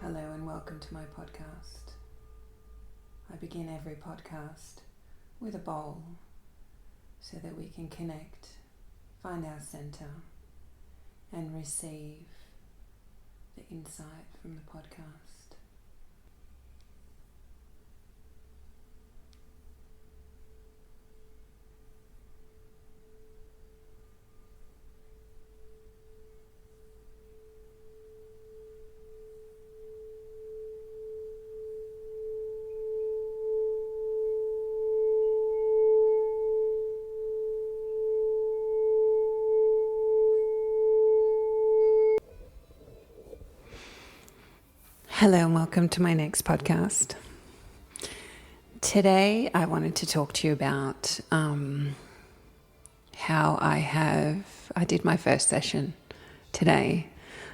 Hello and welcome to my podcast. I begin every podcast with a bowl so that we can connect, find our center, and receive the insight from the podcast. Hello and welcome to my next podcast. Today I wanted to talk to you about how I did my first session today.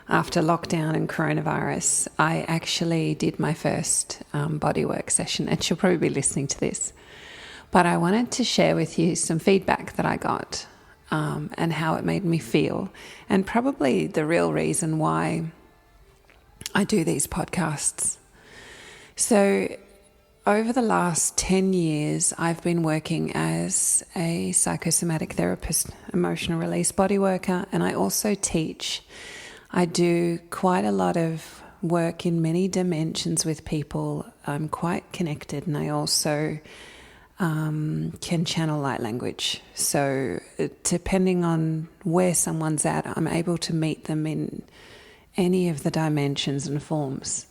After lockdown and coronavirus, I actually did my first bodywork session, and she'll probably be listening to this. But I wanted to share with you some feedback that I got and how it made me feel, and probably the real reason why I do these podcasts. So over the last 10 years, I've been working as a psychosomatic therapist, emotional release body worker, and I also teach. I do quite a lot of work in many dimensions with people. I'm quite connected, and I also can channel light language. So depending on where someone's at, I'm able to meet them in any of the dimensions and forms.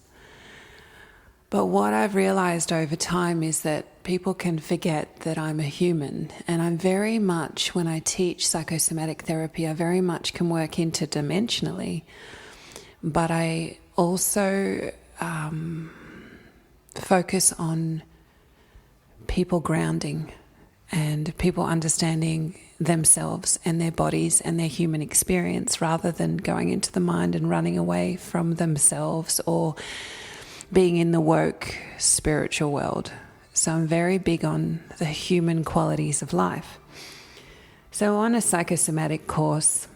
But what I've realized over time is that people can forget that I'm a human, and I'm very much, when I teach psychosomatic therapy, I very much can work interdimensionally, but I also focus on people grounding and people understanding themselves and their bodies and their human experience, rather than going into the mind and running away from themselves or being in the woke spiritual world. So I'm very big on the human qualities of life. So on a psychosomatic course,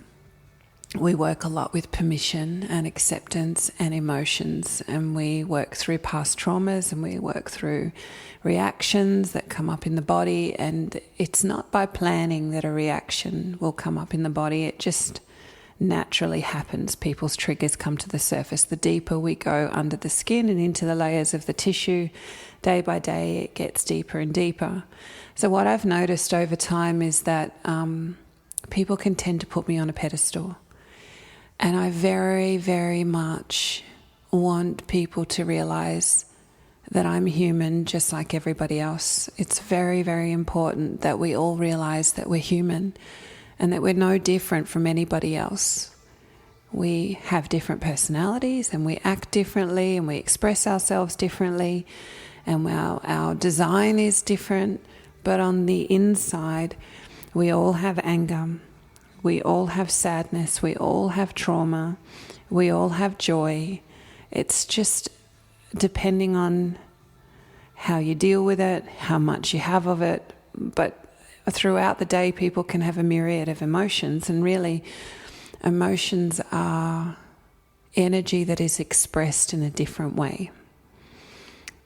we work a lot with permission and acceptance and emotions, and we work through past traumas, and we work through reactions that come up in the body. And it's not by planning that a reaction will come up in the body. It just naturally happens. People's triggers come to the surface. The deeper we go under the skin and into the layers of the tissue, day by day it gets deeper and deeper. So what I've noticed over time is that people can tend to put me on a pedestal. And I very, very much want people to realize that I'm human just like everybody else. It's very, very important that we all realize that we're human and that we're no different from anybody else. We have different personalities, and we act differently, and we express ourselves differently, and our design is different. But on the inside, we all have anger. We all have sadness, we all have trauma, we all have joy. It's just depending on how you deal with it, how much you have of it. But throughout the day, people can have a myriad of emotions, and really emotions are energy that is expressed in a different way.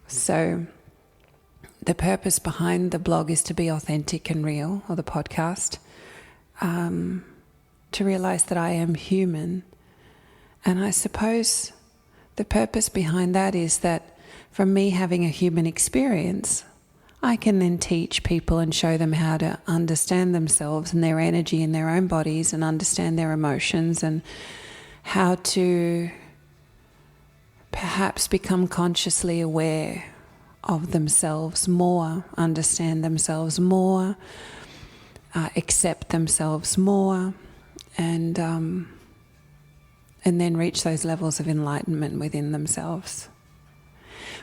So the purpose behind the blog is to be authentic and real, or the podcast. To realize that I am human. And I suppose the purpose behind that is that from me having a human experience, I can then teach people and show them how to understand themselves and their energy in their own bodies, and understand their emotions, and how to perhaps become consciously aware of themselves more, understand themselves more, accept themselves more, and then reach those levels of enlightenment within themselves.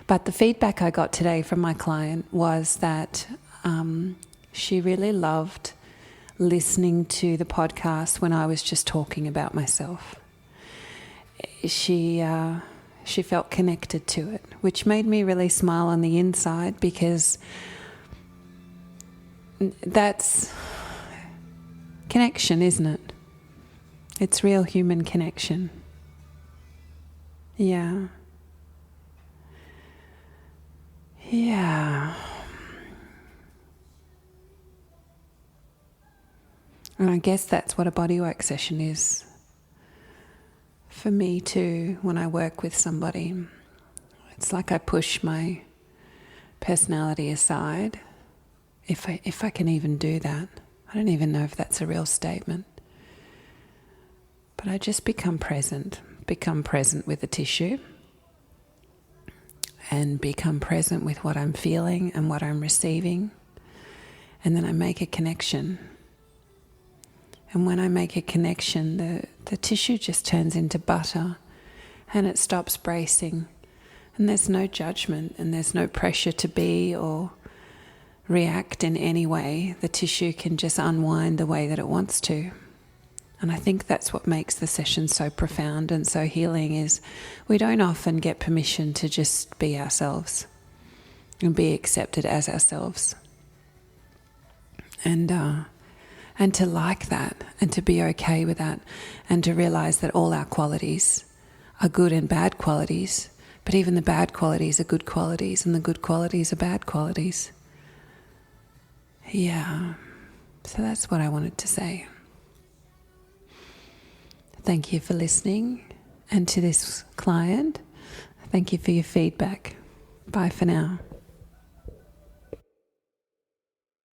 But the feedback I got today from my client was that she really loved listening to the podcast when I was just talking about myself. She felt connected to it, which made me really smile on the inside, because that's connection, isn't it? It's real human connection. Yeah. Yeah. And I guess that's what a bodywork session is for me too. When I work with somebody, it's like I push my personality aside, if I can even do that. I don't even know if that's a real statement. But I just become present with the tissue, and become present with what I'm feeling and what I'm receiving. And then I make a connection. And when I make a connection, the tissue just turns into butter and it stops bracing. And there's no judgment and there's no pressure to be or react in any way. The tissue can just unwind the way that it wants to. And I think that's what makes the session so profound and so healing, is we don't often get permission to just be ourselves and be accepted as ourselves. And to like that, and to be okay with that, and to realize that all our qualities are good and bad qualities, but even the bad qualities are good qualities, and the good qualities are bad qualities. Yeah, so that's what I wanted to say. Thank you for listening, and to this client, thank you for your feedback. Bye for now.